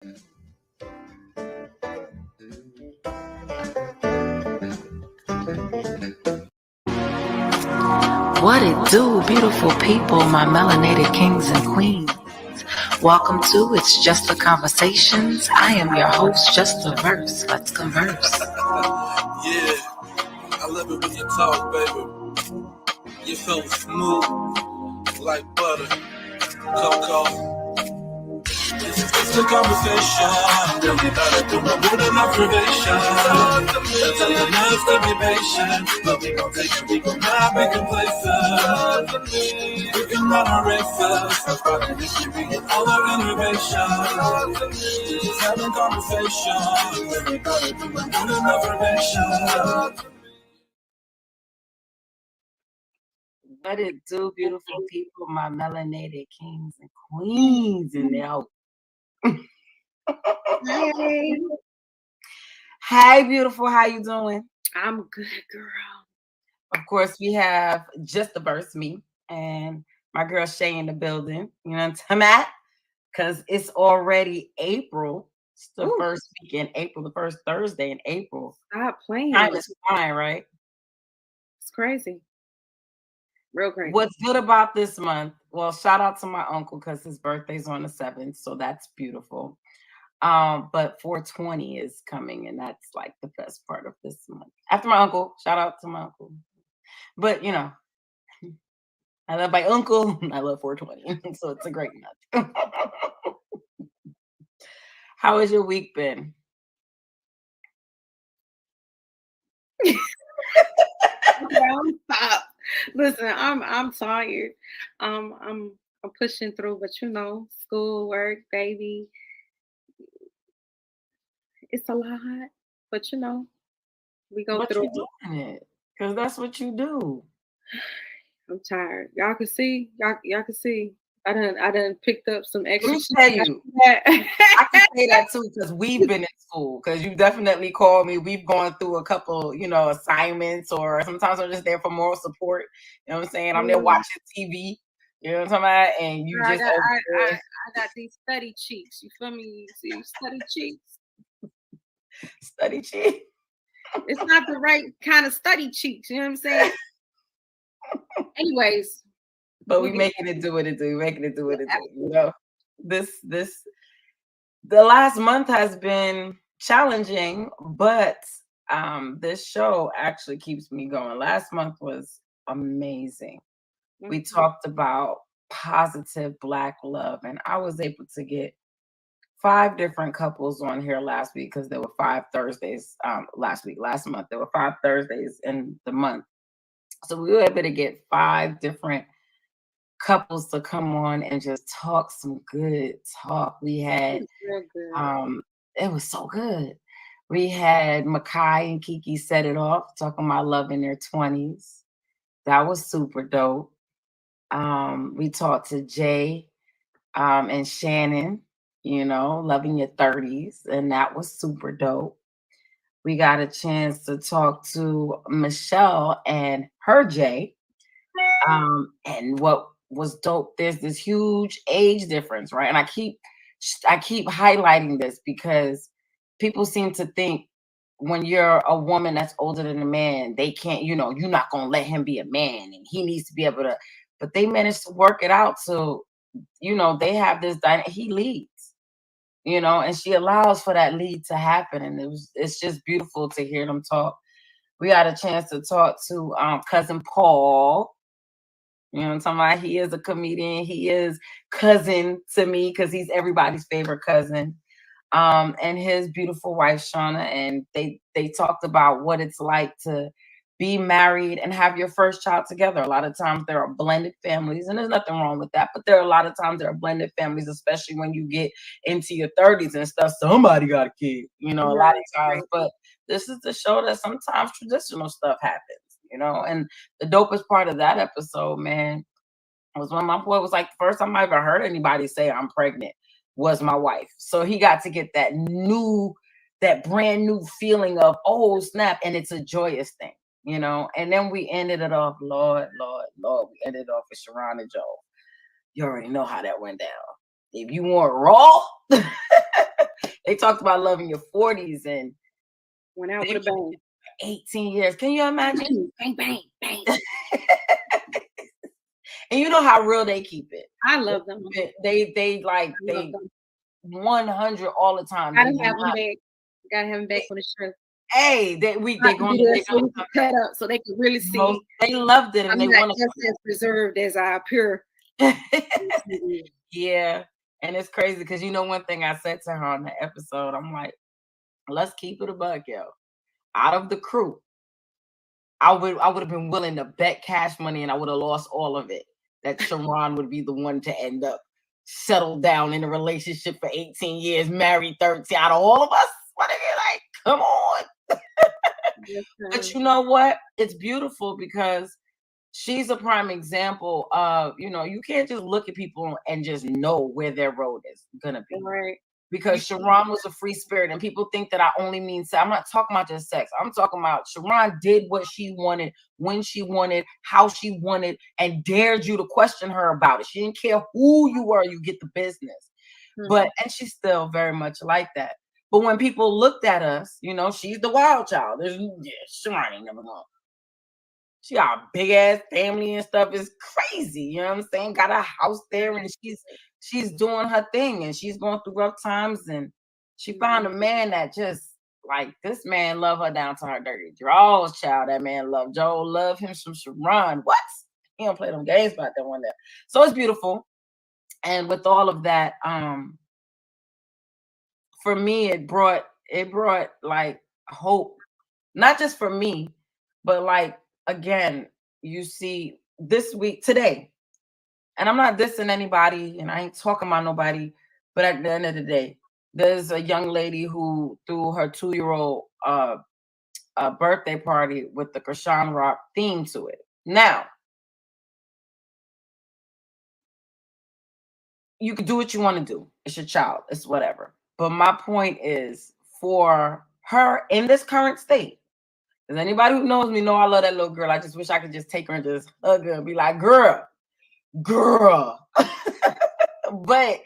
What it do, beautiful people, my melanated kings and queens. Welcome to It's Justa Conversations. I am your host, Justa Verse. Let's converse. Yeah, I love it when you talk, baby. You feel smooth, like butter, cocoa. It's a conversation. Really gotta do my mood and observation. That's enough to be patient. But we gon' take it, we gon' not be complacent. We can run a race fast. That's probably history and all our innovation. Just having conversation. Really gotta do my mood and observation. What it do, beautiful people, my melanated kings and queens in there. Hey. Hey, beautiful, how you doing? I'm good, girl. Of course, we have just the verse, me, and my girl Shey in the building. You know what I'm at? Because it's already April. It's the first week in April, the first Thursday in April. Stop playing. Time is flying, right? It's crazy. Real crazy. What's good about this month? Well, shout out to my uncle because his birthday's on the 7th, so that's beautiful. But 420 is coming, and that's like the best part of this month. After my uncle, shout out to my uncle. But you know, I love my uncle. I love 420, so it's a great month. How has your week been? Stop. Listen, I'm tired. I'm pushing through, but you know, school, work, baby. It's a lot, but you know, we go But through you're doing it because that's what you do. I'm tired. Y'all can see. Y'all can see. I done picked up some extra. Let me tell you, I can say that too because we've been in school. Because you definitely called me. We've gone through a couple, assignments, or sometimes I'm just there for moral support. You know what I'm saying? I'm there watching TV. You know what I'm talking about? And you I just got these study cheeks. You feel me? You see, study cheeks. Study cheeks. It's not the right kind of study cheeks. You know what I'm saying? Anyways. But we making it do what it do. Making it do what it do. You know, the last month has been challenging, but this show actually keeps me going. Last month was amazing. Mm-hmm. We talked about positive Black love, and I was able to get 5 different couples on here last week because there were 5 Thursdays last month. There were 5 Thursdays in the month. So we were able to get 5 different couples to come on and just talk some good talk. We had, it was so good. We had Makai and Kiki set it off, talking about love in their 20s. That was super dope. We talked to Jay and Shannon, loving your 30s, and that was super dope. We got a chance to talk to Michelle and her Jay. And what was dope, there's this huge age difference, right? And I keep highlighting this because people seem to think when you're a woman that's older than a man, they can't, you're not gonna let him be a man and he needs to be able to, but they managed to work it out so they have this he leads, and she allows for that lead to happen, and it's just beautiful to hear them talk. We got a chance to talk to cousin Paul. You know what I'm talking about? He is a comedian. He is cousin to me because he's everybody's favorite cousin. And his beautiful wife, Shauna. And they talked about what it's like to be married and have your first child together. A lot of times there are blended families, and there's nothing wrong with that. But there are a lot of times there are blended families, especially when you get into your 30s and stuff. Somebody got a kid, a lot of times. But this is to show that sometimes traditional stuff happens. And the dopest part of that episode, man, was when my boy was like, the first time I ever heard anybody say I'm pregnant was my wife. So he got to get that brand new feeling of, oh, snap. And it's a joyous thing, and then we ended it off, Lord, we ended it off with Sharon and Joe. You already know how that went down. If you want raw, They talked about love in your 40s and went out with a bang. 18 years. Can you imagine? Bang, bang, bang. And you know how real they keep it. I love them. They 100 all the time. Gotta have them back. Gotta have them back for the show. Hey, they going to cut up so they can really see. They loved it, and I'm they not want just as preserved as I appear. Yeah, and it's crazy because you know one thing I said to her on the episode, I'm like, let's keep it a buck, yo. Out of the crew, I would have been willing to bet cash money, and I would have lost all of it. That Sharon would be the one to end up settled down in a relationship for 18 years, married 13. Out of all of us, what are you like? Come on. But you know what? It's beautiful because she's a prime example of, you can't just look at people and just know where their road is gonna be. Right. Because Sharon was a free spirit, and people think that I only mean sex. I'm not talking about just sex. I'm talking about Sharon did what she wanted, when she wanted, how she wanted, and dared you to question her about it. She didn't care who you were, you get the business. And she's still very much like that. But when people looked at us, she's the wild child. Sharon ain't never gonna. She got a big ass family and stuff. It's crazy. You know what I'm saying? Got a house there, and she's doing her thing, and she's going through rough times, and she found a man that just like, this man love her down to her dirty draws, child. That man love Joe, love him some Sharon. What? He don't play them games about that one there. So it's beautiful. And with all of that, for me, it brought like hope, not just for me, but like, again, you see this week today, and I'm not dissing anybody and I ain't talking about nobody, but at the end of the day, there's a young lady who threw her 2-year-old birthday party with the Krishan Rock theme to it. Now, you can do what you want to do. It's your child. It's whatever. But my point is, for her in this current state, because anybody who knows me know I love that little girl. I just wish I could just take her and just hug her and be like, girl. But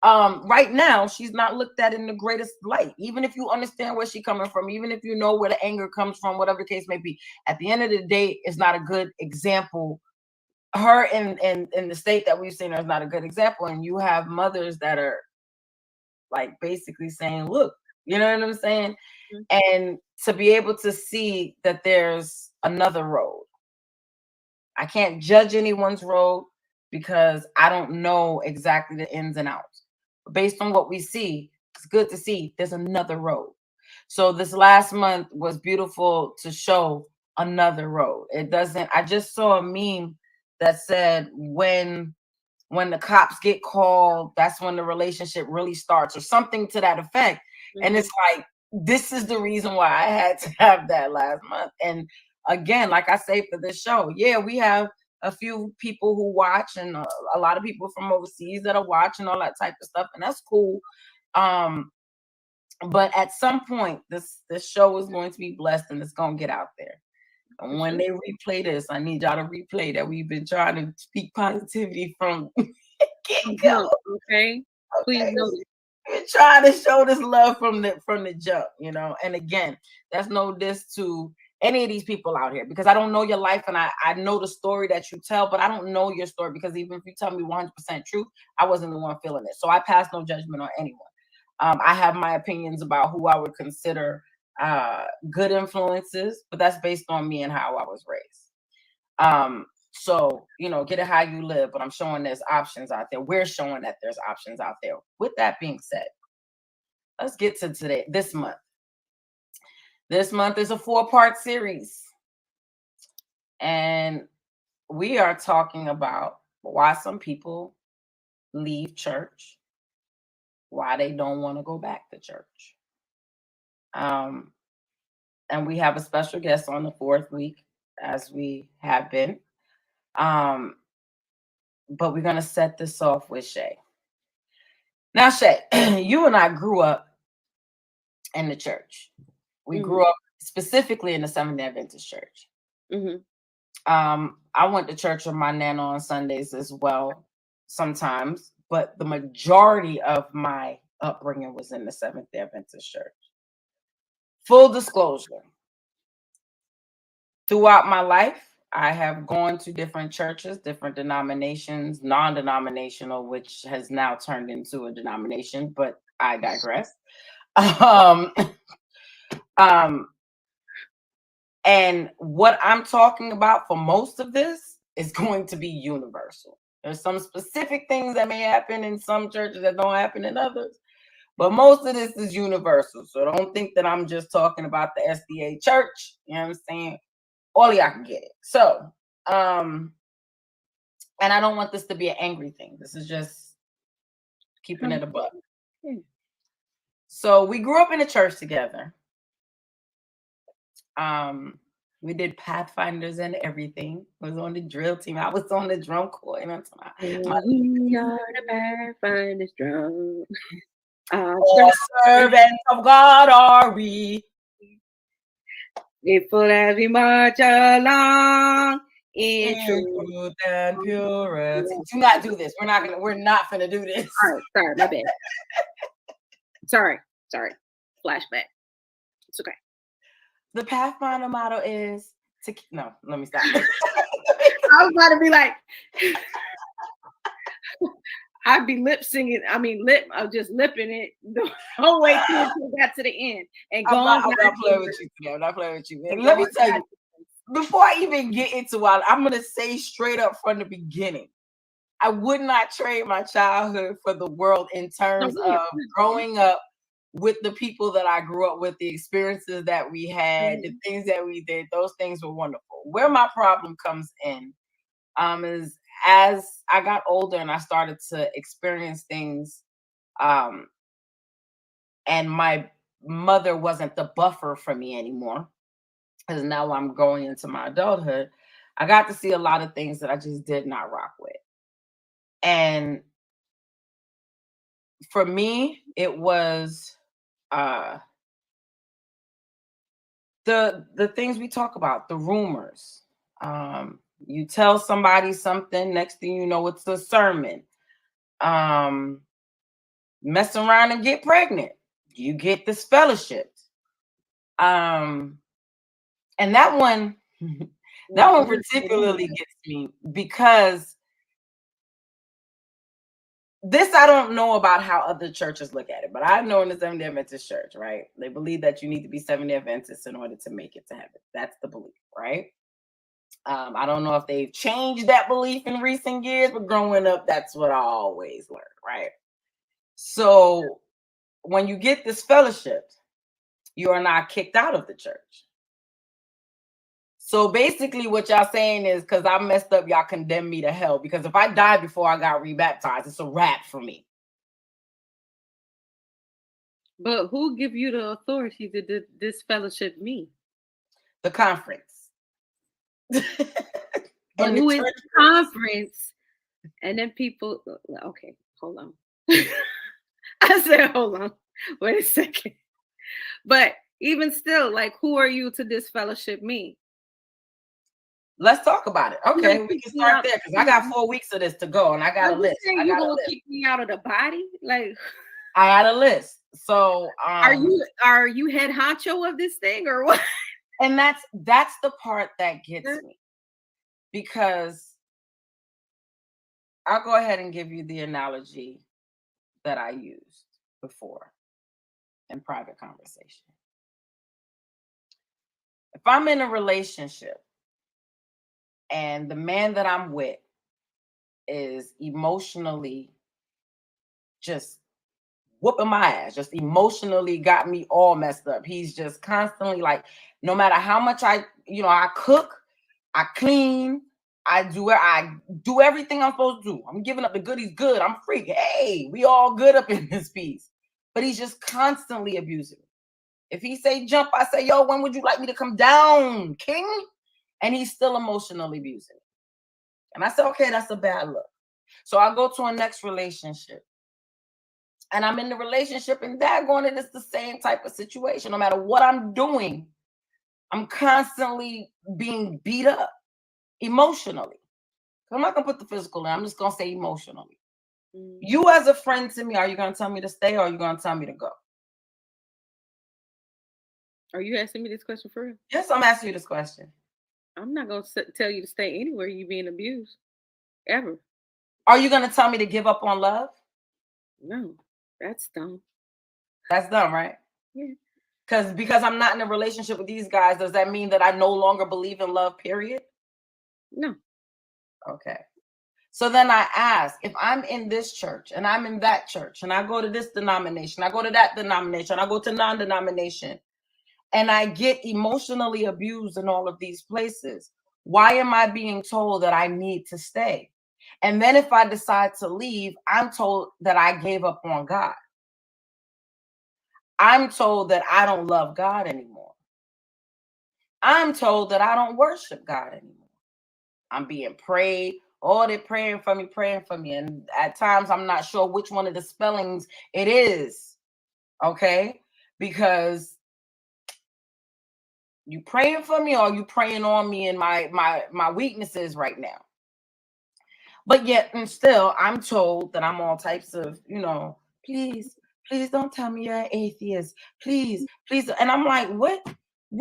right now, she's not looked at in the greatest light. Even if you understand where she's coming from, even if you know where the anger comes from, whatever the case may be, at the end of the day, it's not a good example. Her in the state that we've seen her is not a good example. And you have mothers that are like basically saying, look, you know what I'm saying? And to be able to see that there's another road. I can't judge anyone's road because I don't know exactly the ins and outs. But based on what we see, it's good to see there's another road. So this last month was beautiful to show another road. I just saw a meme that said when the cops get called, that's when the relationship really starts, or something to that effect. And it's like, this is the reason why I had to have that last month. And again, like I say for this show, yeah, we have a few people who watch, and a lot of people from overseas that are watching, all that type of stuff, and that's cool. But at some point, this show is going to be blessed, and it's going to get out there. And when they replay this, I need y'all to replay that we've been trying to speak positivity from get go. Okay, please notice. We're trying to show this love from the jump, And again, that's no diss to any of these people out here, because I don't know your life, and I know the story that you tell, but I don't know your story, because even if you tell me 100% truth, I wasn't the one feeling it. So I pass no judgment on anyone. I have my opinions about who I would consider good influences, but that's based on me and how I was raised. So, get it how you live, but I'm showing there's options out there. We're showing that there's options out there. With that being said, let's get to this month. This month is a 4-part series, and we are talking about why some people leave church, why they don't want to go back to church. And we have a special guest on the 4th week, as we have been. But we're going to set this off with Shey. Now, Shey, you and I grew up in the church. We grew up specifically in the Seventh-day Adventist church. I went to church with my nana on Sundays as well, sometimes. But the majority of my upbringing was in the Seventh-day Adventist church. Full disclosure, throughout my life, I have gone to different churches, different denominations, non-denominational, which has now turned into a denomination, but I digress. And what I'm talking about for most of this is going to be universal. There's some specific things that may happen in some churches that don't happen in others, but most of this is universal. So don't think that I'm just talking about the SDA church. You know what I'm saying? All y'all can get it. So, and I don't want this to be an angry thing. This is just keeping it a buck. So we grew up in a church together. We did Pathfinders and everything. I was on the drill team. I was on the drum corps. You know what we are the Pathfinders drum. All servants of God are we. Faithful as we march along in truth and purity. Do not do this. We're not gonna do this. All right, sorry, my bad. sorry. Flashback. It's okay. The Pathfinder motto is to no. Let me stop. I was about to be like, I'd be lip singing. I mean, I'm just lipping it the whole way through until we got to the end. And I'm not playing with you today. I'm not playing with you. And let me tell you, before I even get into it, I'm gonna say straight up from the beginning, I would not trade my childhood for the world in terms of growing up with the people that I grew up with, the experiences that we had, the things that we did. Those things were wonderful. Where my problem comes in is as I got older and I started to experience things, and my mother wasn't the buffer for me anymore, because now I'm going into my adulthood, I got to see a lot of things that I just did not rock with. And for me, it was the things we talk about, the rumors. You tell somebody something, next thing you know, it's a sermon. Mess around and get pregnant. You get this fellowship. And that one particularly gets me because this, I don't know about how other churches look at it, but I know in the Seventh-day Adventist church, right? They believe that you need to be Seventh-day Adventist in order to make it to heaven. That's the belief, right? I don't know if they've changed that belief in recent years, but growing up, that's what I always learned, right? So when you get this fellowship, you are not kicked out of the church. So basically what y'all saying is, because I messed up, y'all condemn me to hell. Because if I died before I got rebaptized, it's a wrap for me. But who give you the authority to this fellowship me? The conference. But who is the conference? And then people, okay, hold on. I said, hold on. Wait a second. But even still, like, who are you to this fellowship me? Let's talk about it. Okay, we can start there because I got 4 weeks of this to go, and I got a list. You gonna kick me out of the body? Like, I had a list. So, are you head honcho of this thing or what? And that's the part that gets me, because I'll go ahead and give you the analogy that I used before in private conversation. If I'm in a relationship and the man that I'm with is emotionally just whooping my ass, just emotionally got me all messed up. He's just constantly like, no matter how much I cook, I clean, I do everything I'm supposed to do. I'm giving up the goodies good. I'm free. Hey, we all good up in this piece. But he's just constantly abusing me. If he say jump, I say, yo, when would you like me to come down, king? And he's still emotionally abusing me. And I said, okay, that's a bad look. So I go to a next relationship. And I'm in the relationship, and daggone it, it's the same type of situation. No matter what I'm doing, I'm constantly being beat up emotionally. I'm not going to put the physical in. I'm just going to say emotionally. You as a friend to me, are you going to tell me to stay or are you going to tell me to go? Are you asking me this question for real? Yes, I'm asking you this question. I'm not going to tell you to stay anywhere you're being abused. Ever. Are you going to tell me to give up on love? No, that's dumb. That's dumb, right? Yeah. Because I'm not in a relationship with these guys, does that mean that I no longer believe in love, period? No. Okay. So then I ask, if I'm in this church and I'm in that church and I go to this denomination, I go to that denomination, I go to non-denomination, and I get emotionally abused in all of these places, why am I being told that I need to stay? And then if I decide to leave, I'm told that I gave up on God. I'm told that I don't love God anymore. I'm told that I don't worship God anymore. I'm being prayed. Oh, they're praying for me. And at times, I'm not sure which one of the spellings it is. Okay? Because you praying for me or you praying on me and my weaknesses right now. But yet and still, I'm told that I'm all types of, please don't tell me you're an atheist. Please. And I'm like, what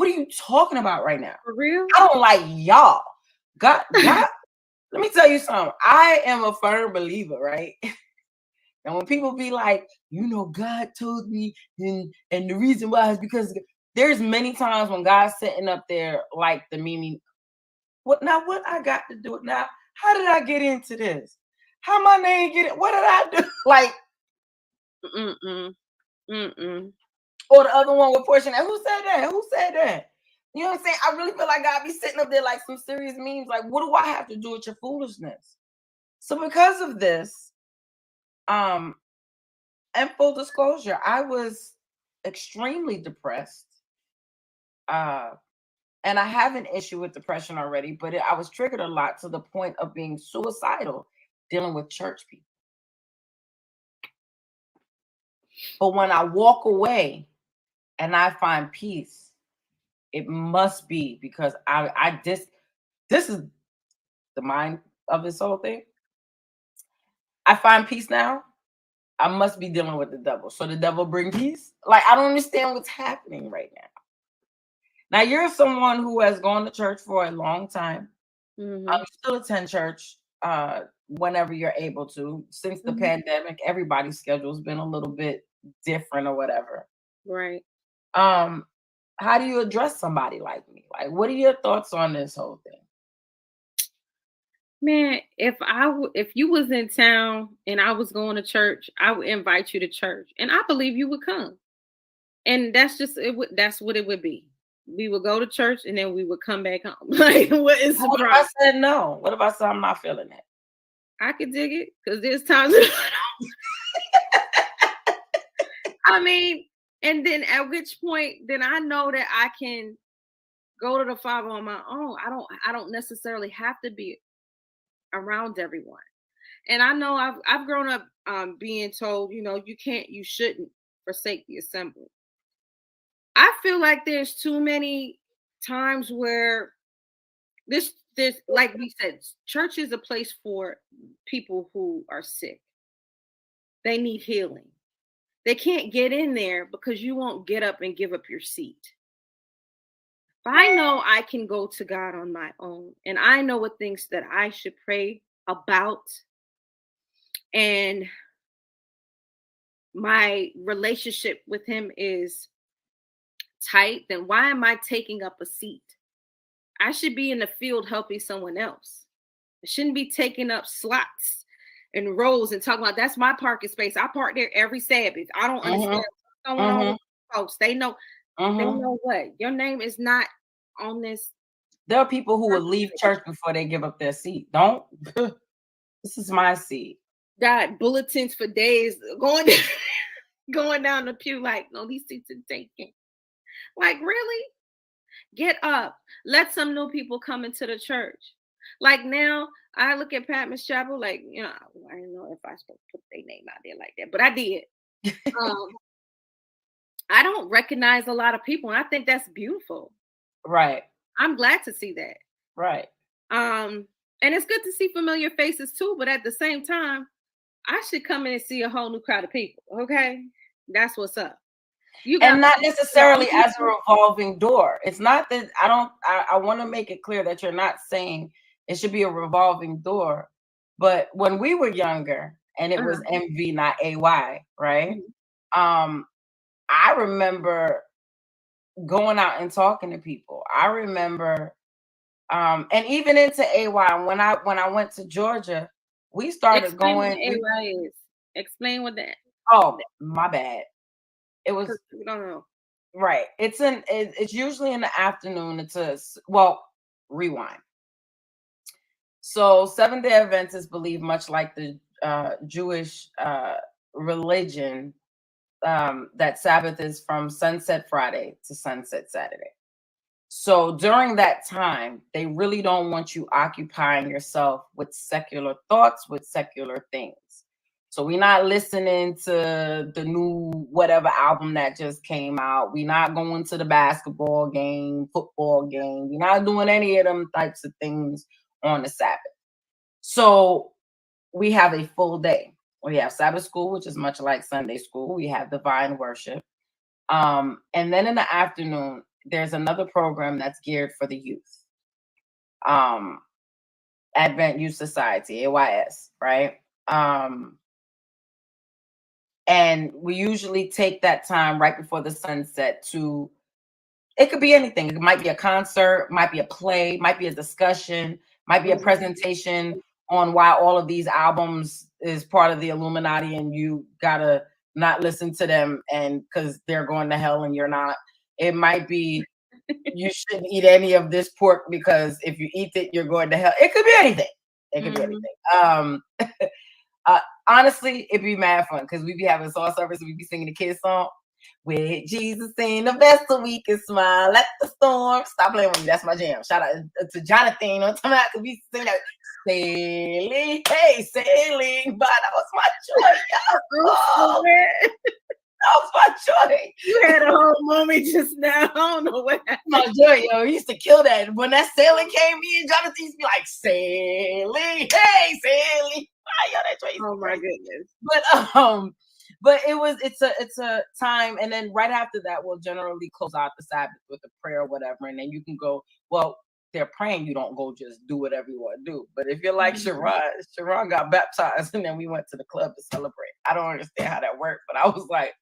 are you talking about right now? For real? I don't like y'all. God, let me tell you something. I am a firm believer, right? And when people be like, God told me, and the reason why is because there's many times when God's sitting up there like the Mimi. What I got to do it now? How did I get into this? How my name get it? What did I do? Like, or the other one with Portia. Who said that? You know what I'm saying? I really feel like God be sitting up there like some serious memes. Like, what do I have to do with your foolishness? So because of this, and full disclosure, I was extremely depressed. And I have an issue with depression already, but I was triggered a lot to the point of being suicidal dealing with church people. But when I walk away and I find peace, it must be because this is the mind of this whole thing. I find peace now. I must be dealing with the devil. So the devil bring peace. Like, I don't understand what's happening right now. Now, you're someone who has gone to church for a long time. You still attend church whenever you're able to. Since the pandemic, everybody's schedule has been a little bit different or whatever. Right. How do you address somebody like me? Like, what are your thoughts on this whole thing? Man, if you was in town and I was going to church, I would invite you to church, and I believe you would come. And that's just it. That's what it would be. We would go to church and then we would come back home. Like, what is the problem? What if I said no? What if I said I'm not feeling it? I could dig it because there's times. I mean, and then at which point, then I know that I can go to the Father on my own. I don't necessarily have to be around everyone. And I know I've grown up being told, you shouldn't forsake the assembly. I feel like there's too many times where there's like we said, church is a place for people who are sick. They need healing. They can't get in there because you won't get up and give up your seat. If I know I can go to God on my own and I know what things that I should pray about, and my relationship with him is tight, then why am I taking up a seat? I should be in the field helping someone else. I shouldn't be taking up slots and rows and talking about that's my parking space. I park there every Sabbath. I don't understand what's going on with folks. They know what your name is not on this. There are people who will leave church before they give up their seat. Don't. This is my seat. Got bulletins for days going down the pew like, no, these seats are taken. Like, really? Get up. Let some new people come into the church. Like, now I look at Patmos Chapel, like, I don't know if I supposed to put their name out there like that, but I did. I don't recognize a lot of people, and I think that's beautiful. Right. I'm glad to see that. Right. And it's good to see familiar faces too, but at the same time, I should come in and see a whole new crowd of people. Okay, that's what's up. And not necessarily as a revolving door. It's not that I want to make it clear that you're not saying it should be a revolving door. But when we were younger and it was MV, not AY, right? I remember going out and talking to people. I remember and even into AY, when I went to Georgia, we started Explain going. What AY is. Explain what that. Oh, my bad. It was. We don't know. Right. It's usually in the afternoon. Rewind. So Seventh-day Adventists believe, much like the Jewish religion, that Sabbath is from sunset Friday to sunset Saturday. So during that time, they really don't want you occupying yourself with secular thoughts, with secular things. So we're not listening to the new whatever album that just came out. We're not going to the basketball game, football game. We're not doing any of them types of things on the Sabbath. So we have a full day. We have Sabbath school, which is much like Sunday school. We have divine worship. And then in the afternoon, there's another program that's geared for the youth. Advent Youth Society, AYS, right? And we usually take that time right before the sunset to, it could be anything. It might be a concert, might be a play, might be a discussion, might be a presentation on why all of these albums is part of the Illuminati and you gotta not listen to them and because they're going to hell and you're not. It might be you shouldn't eat any of this pork because if you eat it, you're going to hell. It could be anything. It could be anything. Honestly, it'd be mad fun because we'd be having soul service and we'd be singing the kids song. With Jesus in the vessel, we can smile at the storm. Stop playing with me. That's my jam. Shout out to Jonathan on time because we sing that sailing, hey, sailing. But that was my joy, y'all. That was my joy. You had a whole moment just now. I don't know what happened. My joy, yo. He used to kill that. When that sailing came in, Jonathan used to be like, sailing, hey, sailing. Yo, that joy. Oh my goodness. But it's a time, and then right after that, we'll generally close out the Sabbath with a prayer or whatever, and then you can go. Well, they're praying. You don't go just do whatever you want to do. But if you're like Sharon got baptized, and then we went to the club to celebrate. I don't understand how that worked, but I was like,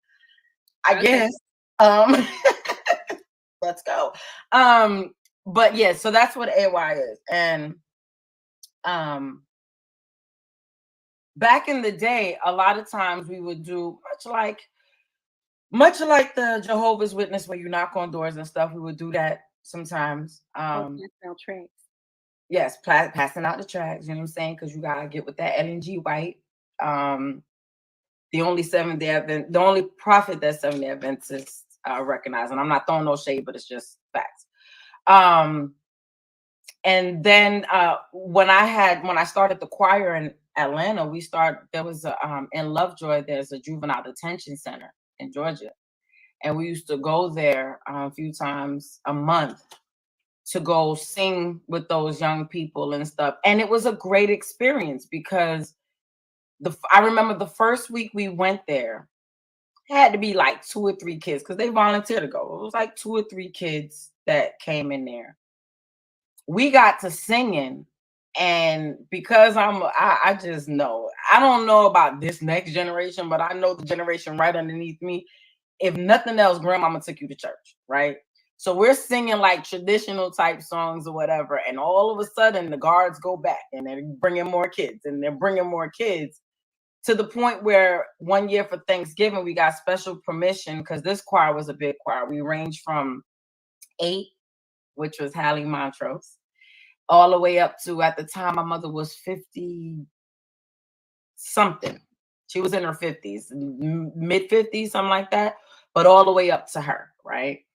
I guess. Let's go. But yeah, so that's what AY is, and back in the day, a lot of times we would do much like the Jehovah's Witness, where you knock on doors and stuff. We would do that sometimes. Yes, passing out the tracks. You know what I'm saying? Because you gotta get with that LNG White. The only prophet that Seventh-day Adventists recognize, and I'm not throwing no shade, but it's just facts. And then when I started the choir in Atlanta, there was in Lovejoy, there's a juvenile detention center in Georgia. And we used to go there a few times a month to go sing with those young people and stuff. And it was a great experience because I remember the first week we went there, it had to be like 2 or 3 kids because they volunteered to go. It was like 2 or 3 kids that came in there. We got to singing, and because I just know, I don't know about this next generation, but I know the generation right underneath me. If nothing else, grandmama took you to church, right? So we're singing like traditional type songs or whatever, and all of a sudden the guards go back and they're bringing more kids, and they're bringing more kids to the point where one year for Thanksgiving, we got special permission because this choir was a big choir. We ranged from 8, which was Hallie Montrose, all the way up to, at the time, my mother was 50 something. She was in her 50s, mid 50s, something like that, but all the way up to her, right?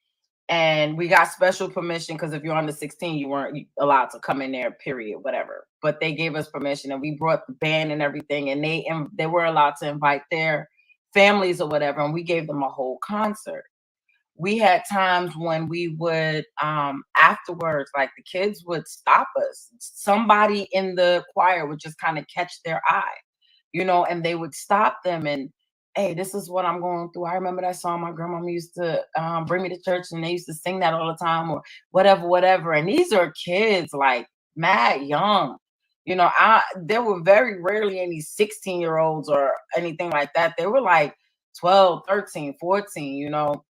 And we got special permission because if you're under 16, you weren't allowed to come in there, period, whatever. But they gave us permission, and we brought the band and everything, and they were allowed to invite their families or whatever, and we gave them a whole concert. We had times when we would, afterwards, like the kids would stop us. Somebody in the choir would just kind of catch their eye you know, and they would stop them and, hey, this is what I'm going through. I remember that song my grandma used to bring me to church, and they used to sing that all the time, or whatever. And these are kids like mad young. You know, there were very rarely any 16-year-olds or anything like that. They were like 12, 13, 14, you know.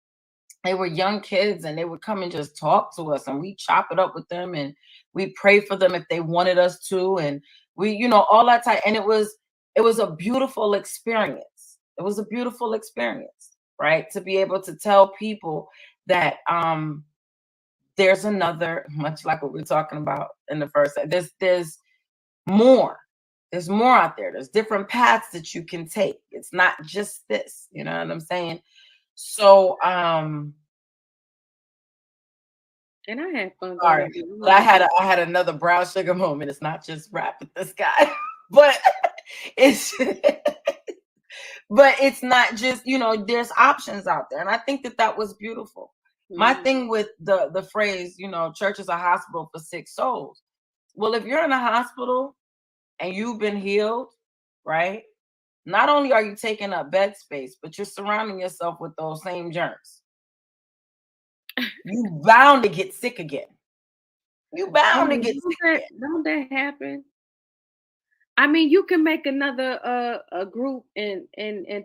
They were young kids, and they would come and just talk to us, and we chop it up with them, and we pray for them if they wanted us to, and we, you know, all that time. And it was a beautiful experience. It was a beautiful experience, right? To be able to tell people that there's another, much like what we we're talking about in the first, there's more. There's more out there. There's different paths that you can take. It's not just this, you know what I'm saying? So, And I had fun. sorry, but I had another brown sugar moment. It's not just rap with this guy, but it's but it's not just, you know, there's options out there, and I think that was beautiful. My thing with the phrase, you know, church is a hospital for sick souls. Well, if you're in a hospital and you've been healed, right? Not only are you taking up bed space, but you're surrounding yourself with those same germs. You bound to get sick again. You bound to get sick again. Don't that happen? I mean, you can make another a group and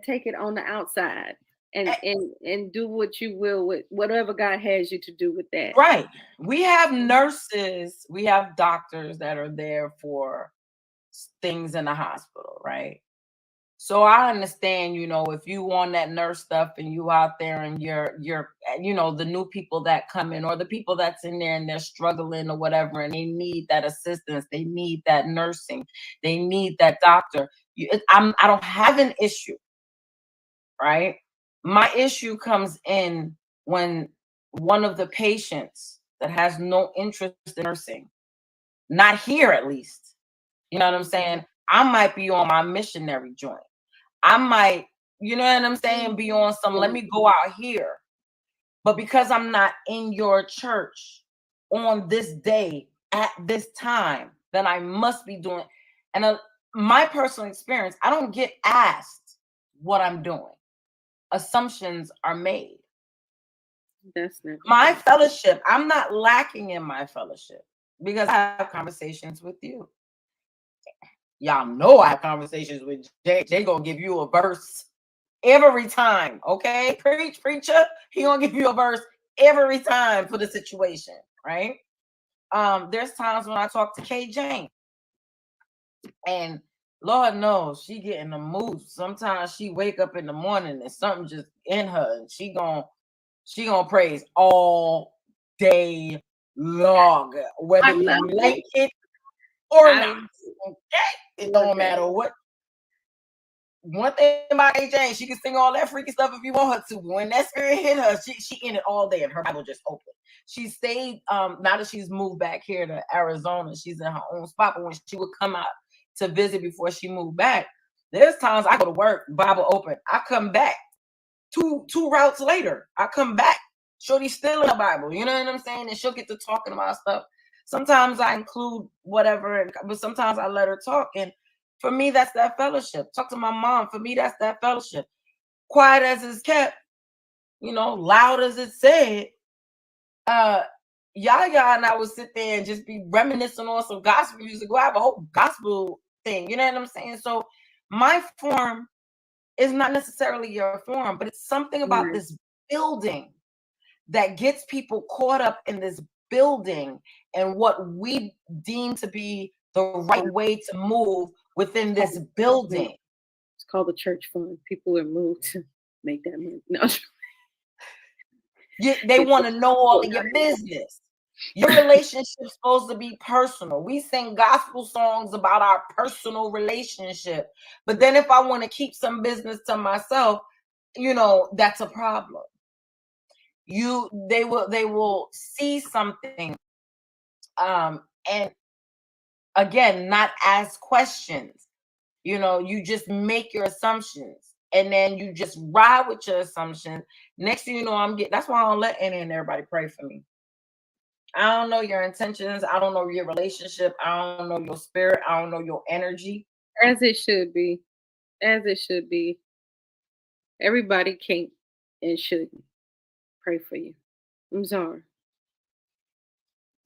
take it on the outside and do what you will with whatever God has you to do with that. Right. We have nurses, we have doctors that are there for things in the hospital, right? So I understand, you know, if you want that nurse stuff and you out there and you're, you know, the new people that come in, or the people that's in there and they're struggling or whatever, and they need that assistance, they need that nursing, they need that doctor. I don't have an issue, right? My issue comes in when one of the patients that has no interest in nursing, not here at least, you know what I'm saying? I might be on my missionary joint. I might, you know what I'm saying, be on some, let me go out here. But because I'm not in your church on this day at this time, then I must be doing. And my personal experience, I don't get asked what I'm doing. Assumptions are made. That's not my fellowship. I'm not lacking in my fellowship because I have conversations with you. Y'all know I have conversations with Jay. Jay gonna give you a verse every time, okay? Preacher, he gonna give you a verse every time for the situation, right? There's times when I talk to K. Jane, and Lord knows she get in the mood. Sometimes she wake up in the morning and something just in her, and she gonna praise all day long, whether you like it or not. Okay, it don't matter what. One thing about AJ, she can sing all that freaky stuff if you want her to. When that spirit hit her, she in it all day, and her Bible just open. She stayed. Now that she's moved back here to Arizona, she's in her own spot. But when she would come out to visit before she moved back, there's times I go to work, Bible open. I come back two routes later. I come back, Shorty's still in the Bible. You know what I'm saying? And she'll get to talking about stuff. Sometimes I include whatever, but sometimes I let her talk. And for me, that's that fellowship. Talk to my mom. For me, that's that fellowship. Quiet as it's kept, you know, loud as it's said. Yaya and I would sit there and just be reminiscing on some gospel music. Go have a whole gospel thing. You know what I'm saying? So my form is not necessarily your form, but it's something about this building that gets people caught up in this building and what we deem to be the right way to move within this building. It's called the church fund. People are moved to make that money. No. They want to know all of your business. Your relationship's supposed to be personal. We sing gospel songs about our personal relationship. But then if I want to keep some business to myself, you know, that's a problem. They will see something and again, not ask questions. You know, you just make your assumptions and then you just ride with your assumptions. Next thing you know, that's why I don't let any and everybody pray for me. I don't know your intentions. I don't know your relationship. I don't know your spirit. I don't know your energy. As it should be. As it should be. Everybody can't and shouldn't pray for you. I'm sorry.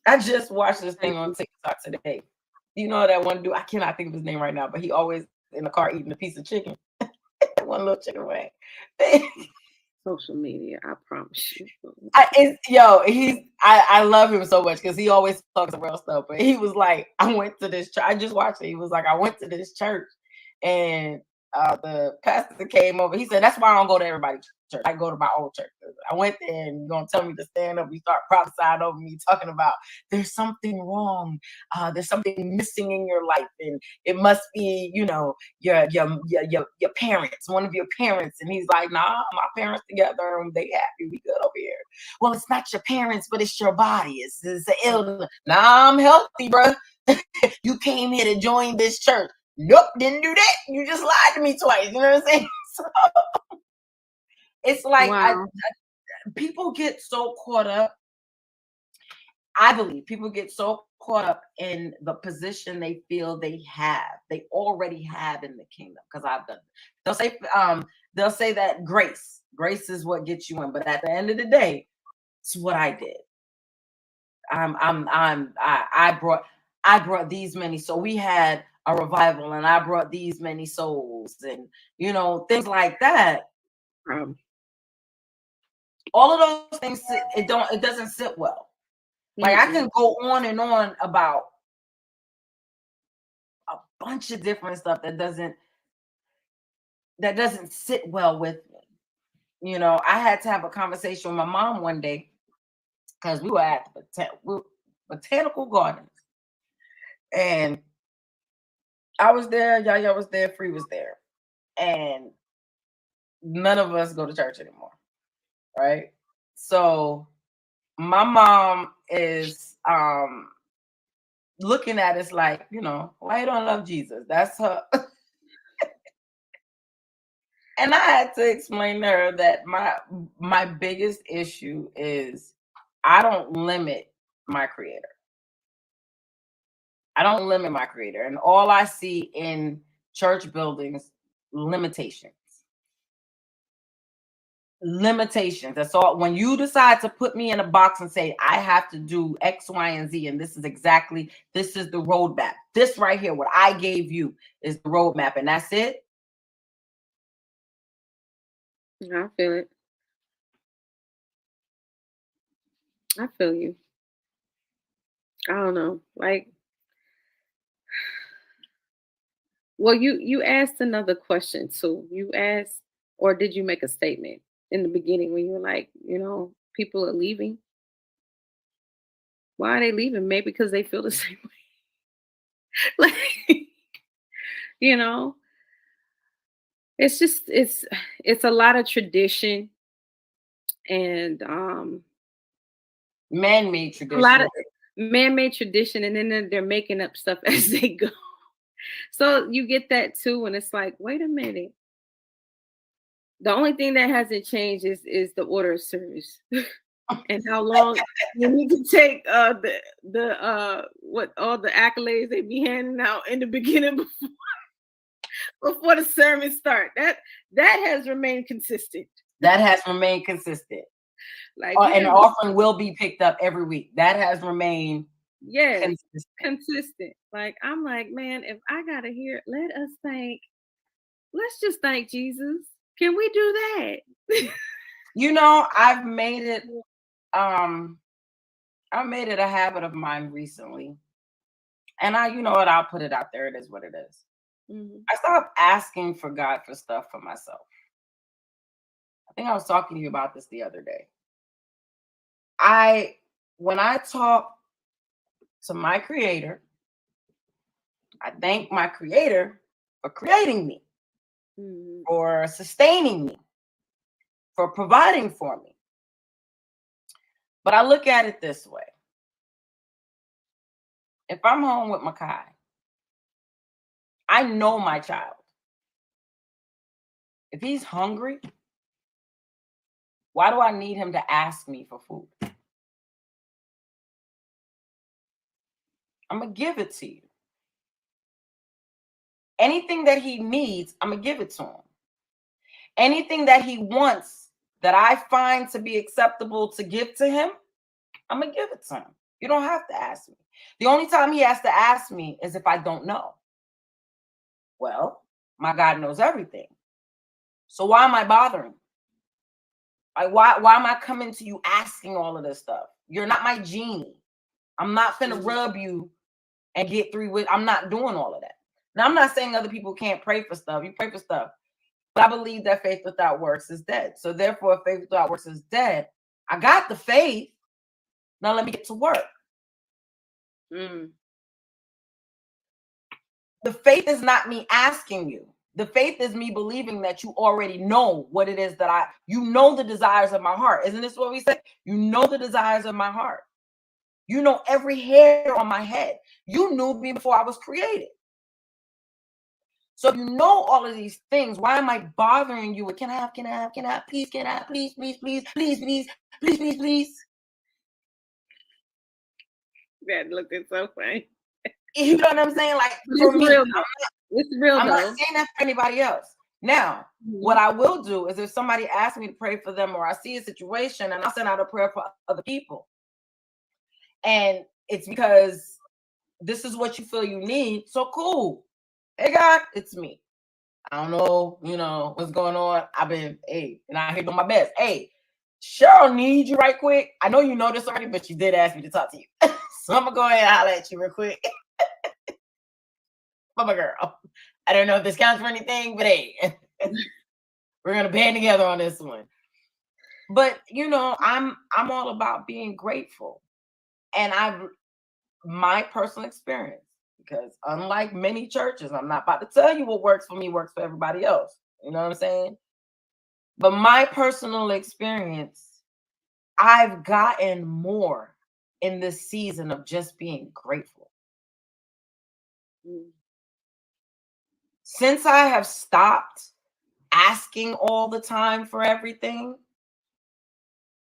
I just watched this thing on TikTok today. You know that one dude, I cannot think of his name right now, but he always in the car eating a piece of chicken. One little chicken wing. Social media, I promise you. I love him so much because he always talks about real stuff. But he was like, I went to this church. I just watched it. He was like, I went to this church, and the pastor came over. He said, that's why I don't go to everybody's church. I go to my own church. I went there, and you're gonna tell me to stand up. You start prophesying over me, talking about there's something wrong. There's something missing in your life, and it must be, your parents, one of your parents. And he's like, nah, my parents together, and they happy. We good over here. Well, it's not your parents, but it's your body. It's an illness. Nah, I'm healthy, bro. You came here to join this church. Nope, didn't do that. You just lied to me twice. You know what I'm saying? So, it's like wow. People get so caught up. I believe people get so caught up in the position they feel they already have in the kingdom. Because I've done it. They'll say that grace is what gets you in. But at the end of the day, it's what I did. I brought these many. So we had a revival, and I brought these many souls, and things like that. All of those things, it doesn't sit well. Like I can go on and on about a bunch of different stuff that doesn't sit well with me. I had to have a conversation with my mom one day because we were at botanical gardens, and I was there, Yaya was there, Free was there, and none of us go to church anymore, right? So my mom is looking at us like, why you don't love Jesus? That's her. And I had to explain to her that my biggest issue is I don't limit my creator. I don't limit my creator. And all I see in church buildings, limitations. That's all. When you decide to put me in a box and say, I have to do X, Y, and Z, and this is the roadmap. This right here, what I gave you is the roadmap, and that's it. I feel it. I feel you. I don't know. Like, well, you asked another question too. You asked, or did you make a statement in the beginning when you were like, people are leaving? Why are they leaving? Maybe because they feel the same way. Like, it's just it's a lot of tradition and man-made tradition. A lot of man-made tradition, and then they're making up stuff as they go. So you get that too, and it's like, wait a minute. The only thing that hasn't changed is the order of service. And how long you need to take what all the accolades they be handing out in the beginning before the sermon start. That has remained consistent. That has remained consistent. Like, and the offering will be picked up every week. That has remained consistent. Like, I'm like, man, if I gotta hear, let's just thank Jesus. Can we do that? I've made it. I made it a habit of mine recently, and I'll put it out there. It is what it is. Mm-hmm. I stopped asking for God for stuff for myself. I think I was talking to you about this the other day. When I talk to my creator, I thank my creator for creating me, for sustaining me, for providing for me. But I look at it this way. If I'm home with Makai, I know my child. If he's hungry, why do I need him to ask me for food? I'm going to give it to you. Anything that he needs, I'm going to give it to him. Anything that he wants that I find to be acceptable to give to him, I'm going to give it to him. You don't have to ask me. The only time he has to ask me is if I don't know. Well, my God knows everything. So why am I bothering? Like, why am I coming to you asking all of this stuff? You're not my genie. I'm not finna rub you and get through with. I'm not doing all of that. Now, I'm not saying other people can't pray for stuff. You pray for stuff. But I believe that faith without works is dead. So therefore, if faith without works is dead, I got the faith. Now let me get to work. The faith is not me asking you. The faith is me believing that you already know what it is that you know the desires of my heart. Isn't this what we say? You know the desires of my heart. You know every hair on my head. You knew me before I was created. So if you know all of these things, why am I bothering you with, can I have, please, please. That looking so funny. You know what I'm saying? Like, for me, it's real. I'm not saying that for anybody else. Now, what I will do is if somebody asks me to pray for them or I see a situation and I'll send out a prayer for other people. And it's because this is what you feel you need. So cool. Hey, God, it's me. I don't know, what's going on. I've been, and I here doing my best. Hey, Cheryl needs you right quick. I know you know this already, but you did ask me to talk to you. So I'm going to go ahead and holler at you real quick. Mama girl. I don't know if this counts for anything, but hey, we're going to band together on this one. But, I'm all about being grateful. And my personal experience, because unlike many churches, I'm not about to tell you what works for me works for everybody else. You know what I'm saying? But my personal experience, I've gotten more in this season of just being grateful. Since I have stopped asking all the time for everything,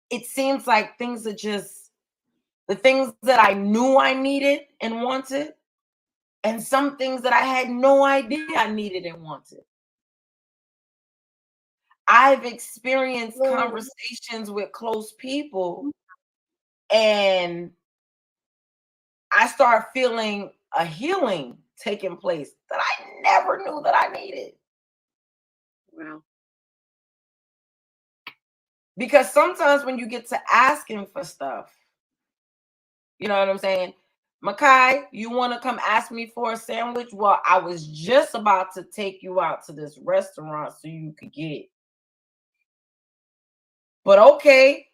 it seems like things are just the things that I knew I needed and wanted, and some things that I had no idea I needed and wanted. I've experienced conversations with close people, and I start feeling a healing taking place that I never knew that I needed. Wow. Because sometimes when you get to asking for stuff, you know what I'm saying? Makai, you want to come ask me for a sandwich? Well, I was just about to take you out to this restaurant so you could get it. But okay.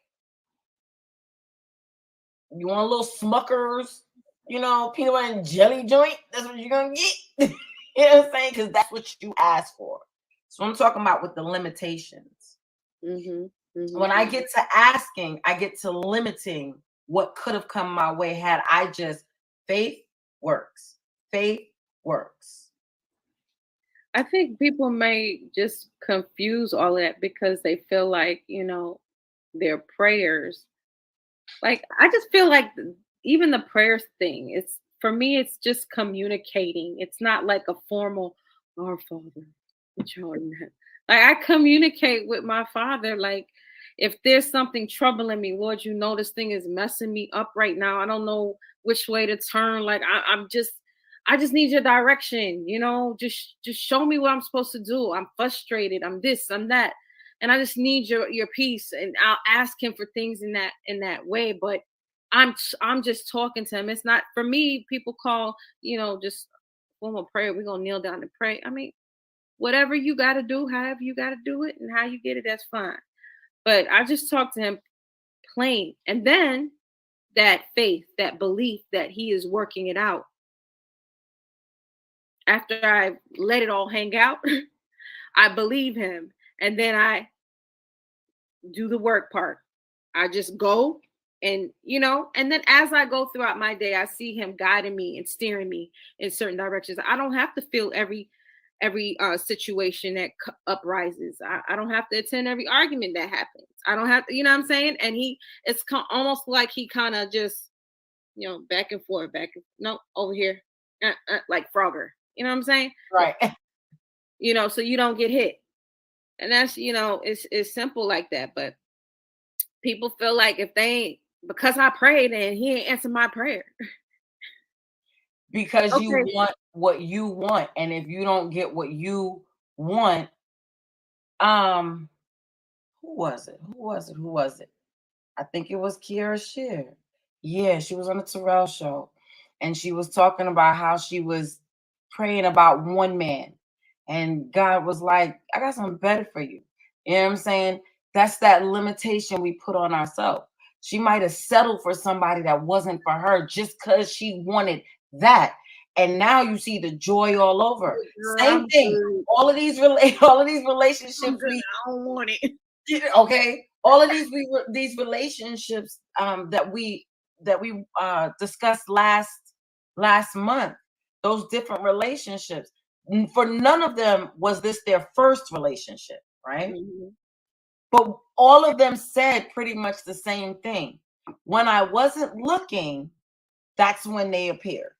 You want a little Smuckers, peanut butter and jelly joint? That's what you're going to get. You know what I'm saying? Because that's what you asked for. So I'm talking about with the limitations. When I get to asking, I get to limiting what could have come my way had I just, faith works. Faith works. I think people may just confuse all of that because they feel like, their prayers. Like, I just feel like even the prayers thing, for me, it's just communicating. It's not like a formal, our Father, which art in heaven. Like, I communicate with my Father. Like, if there's something troubling me, Lord, this thing is messing me up right now. I don't know which way to turn. Like, I just need your direction. Just show me what I'm supposed to do. I'm frustrated. I'm this, I'm that. And I just need your peace, and I'll ask him for things in that way. But I'm just talking to him. It's not for me. People call, just form a prayer. We're gonna kneel down and pray. I mean, whatever you got to do, however you got to do it, and how you get it, that's fine. But I just talk to him plain, and then that faith, that belief that he is working it out. After I let it all hang out, I believe him. And then I do the work part. I just go and, and then as I go throughout my day, I see him guiding me and steering me in certain directions. I don't have to feel every situation that uprises. I don't have to attend every argument that happens. I don't have to, you know what I'm saying? And it's almost like he kind of just, back and forth, no, over here, like Frogger. You know what I'm saying? Right. You know, so you don't get hit. And that's, you know, it's simple like that. But people feel like if they ain't, because I prayed and he ain't answered my prayer. Because you Okay. want what you want. And if you don't get what you want, who was it? I think it was Kiara Shear. Yeah, she was on the Terrell show. And she was talking about how she was praying about one man. And God was like, I got something better for you. You know what I'm saying? That's that limitation we put on ourselves. She might have settled for somebody that wasn't for her just because she wanted that. And now you see the joy all over. Same thing. All of these relationships I don't want it. Okay, all of these relationships that we discussed last month, those different relationships, for none of them was this their first relationship, right? Mm-hmm. But all of them said pretty much the same thing. When I wasn't looking, that's when they appeared,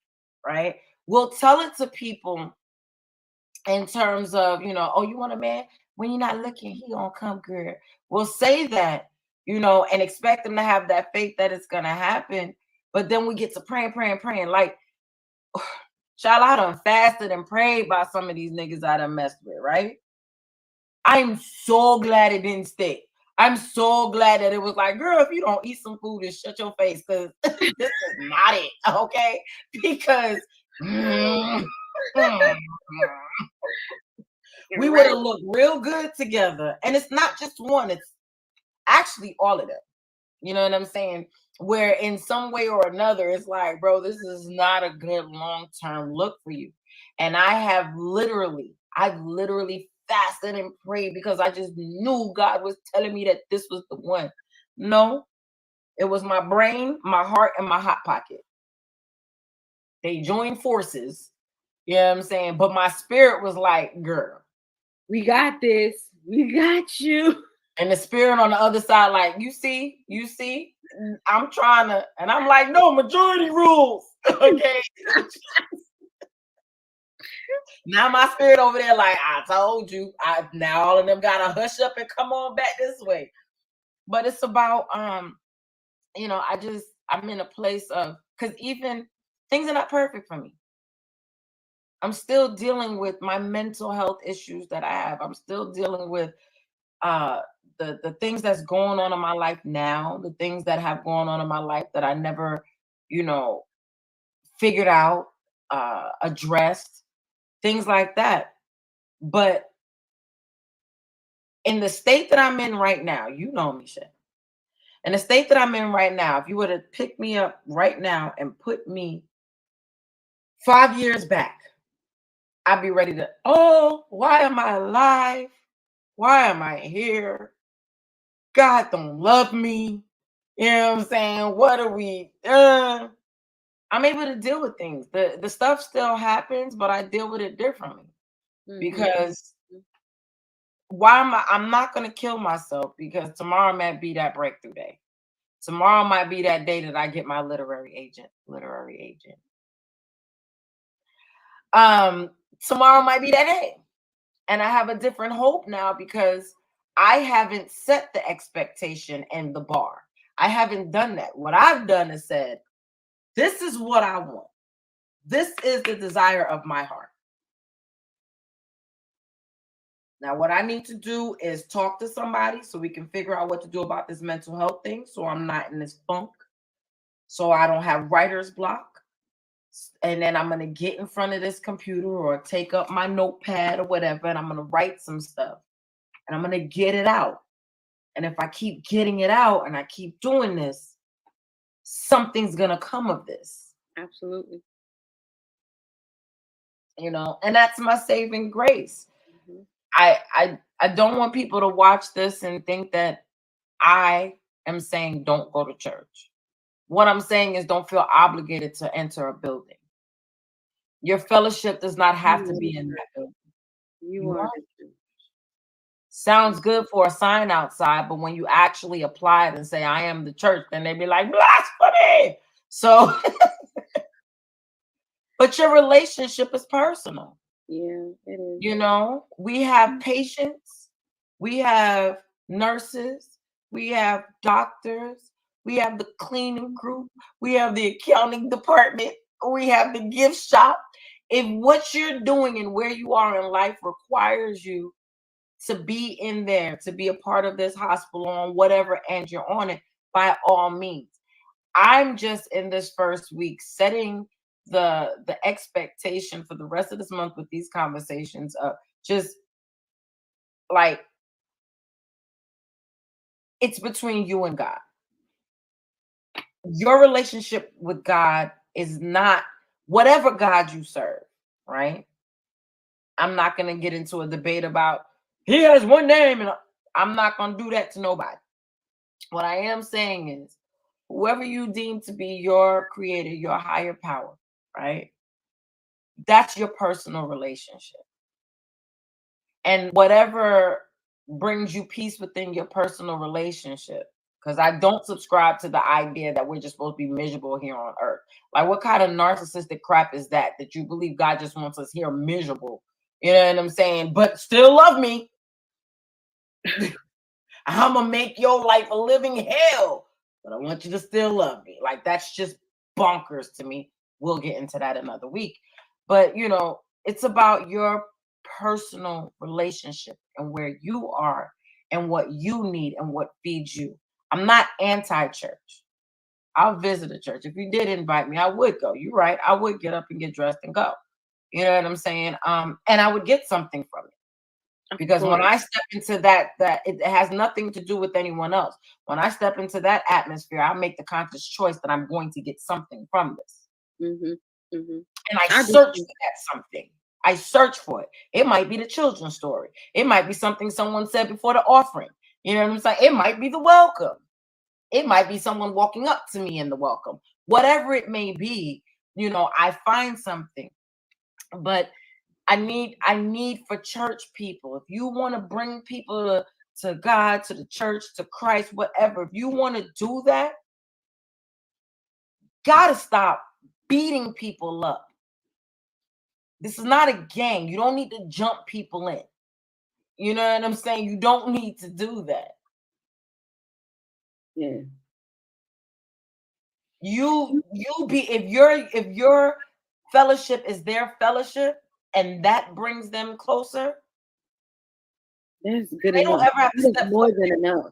right? We'll tell it to people in terms of, oh, you want a man? When you're not looking, he gonna come, girl. We'll say that, and expect them to have that faith that it's gonna happen. But then we get to praying. Like, child, I done fasted and prayed by some of these niggas I done messed with, right? I'm so glad it didn't stick. I'm so glad that it was like, girl, if you don't eat some food and shut your face, because this is not it, okay? Because we would have looked real good together. And it's not just one, it's actually all of them. You know what I'm saying? Where in some way or another, it's like, bro, this is not a good long-term look for you. And I've literally fasted and prayed because I just knew God was telling me that this was the one. No, it was my brain, my heart, and my hot pocket. They joined forces. You know what I'm saying? But my spirit was like, girl, we got this. We got you. And the spirit on the other side, like, you see, I'm trying to, and I'm like, no, majority rules. Okay. Now my spirit over there, like, I told you, now all of them gotta hush up and come on back this way. But it's about I'm in a place of, because even things are not perfect for me. I'm still dealing with my mental health issues that I have. I'm still dealing with the things that's going on in my life now, the things that have gone on in my life that I never, figured out, addressed, things like that. But in the state that I'm in right now, you know me, Shey. In the state that I'm in right now, if you were to pick me up right now and put me 5 years back, I'd be ready to, oh, why am I alive? Why am I here? God don't love me. You know what I'm saying? What are we? I'm able to deal with things. The stuff still happens, but I deal with it differently. Mm-hmm. Because I'm not going to kill myself, because tomorrow might be that breakthrough day. Tomorrow might be that day that I get my literary agent. Tomorrow might be that day. And I have a different hope now, because I haven't set the expectation and the bar. I haven't done that. What I've done is said, this is what I want. This is the desire of my heart. Now, what I need to do is talk to somebody so we can figure out what to do about this mental health thing, so I'm not in this funk, so I don't have writer's block. And then I'm going to get in front of this computer or take up my notepad or whatever, and I'm going to write some stuff, and I'm going to get it out. And if I keep getting it out and I keep doing this, something's going to come of this. Absolutely. And that's my saving grace. Mm-hmm. I don't want people to watch this and think that I am saying don't go to church. What I'm saying is don't feel obligated to enter a building. Your fellowship does not have to be in that building. You are. Sounds good for a sign outside, but when you actually apply it and say, I am the church, then they be like, blasphemy. So but your relationship is personal. Yeah, it is. You know, we have patients, we have nurses, we have doctors, we have the cleaning crew, we have the accounting department, we have the gift shop. If what you're doing and where you are in life requires you to be in there, to be a part of this hospital on whatever end you're on it, by all means. I'm just in this first week setting the expectation for the rest of this month with these conversations of just like it's between you and God. Your relationship with God is not whatever God you serve, right? I'm not going to get into a debate about he has one name and I'm not going to do that to nobody. What I am saying is whoever you deem to be your creator, your higher power, right? That's your personal relationship. And whatever brings you peace within your personal relationship, because I don't subscribe to the idea that we're just supposed to be miserable here on earth. Like, what kind of narcissistic crap is that you believe God just wants us here miserable? You know what I'm saying? But still love me. I'm going to make your life a living hell, but I want you to still love me. Like, that's just bonkers to me. We'll get into that another week. But, you know, it's about your personal relationship and where you are and what you need and what feeds you. I'm not anti-church. I'll visit a church. If you did invite me, I would go. You're right. I would get up and get dressed and go. You know what I'm saying? And I would get something from it. Because when I step into that it has nothing to do with anyone else. When I step into that atmosphere, I make the conscious choice that I'm going to get something from this. Mm-hmm. Mm-hmm. And I search for that something. I search for it. It might be the children's story. It might be something someone said before the offering. You know what I'm saying? It might be the welcome. It might be someone walking up to me in the welcome. Whatever it may be, you know, I find something. But I need for church people. If you want to bring people to God, to the church, to Christ, whatever, if you want to do that, gotta stop beating people up. This is not a gang. You don't need to jump people in. You know what I'm saying? You don't need to do that. Yeah. You be if your fellowship is their fellowship and that brings them closer. That's good They enough. don't ever have to step more than enough.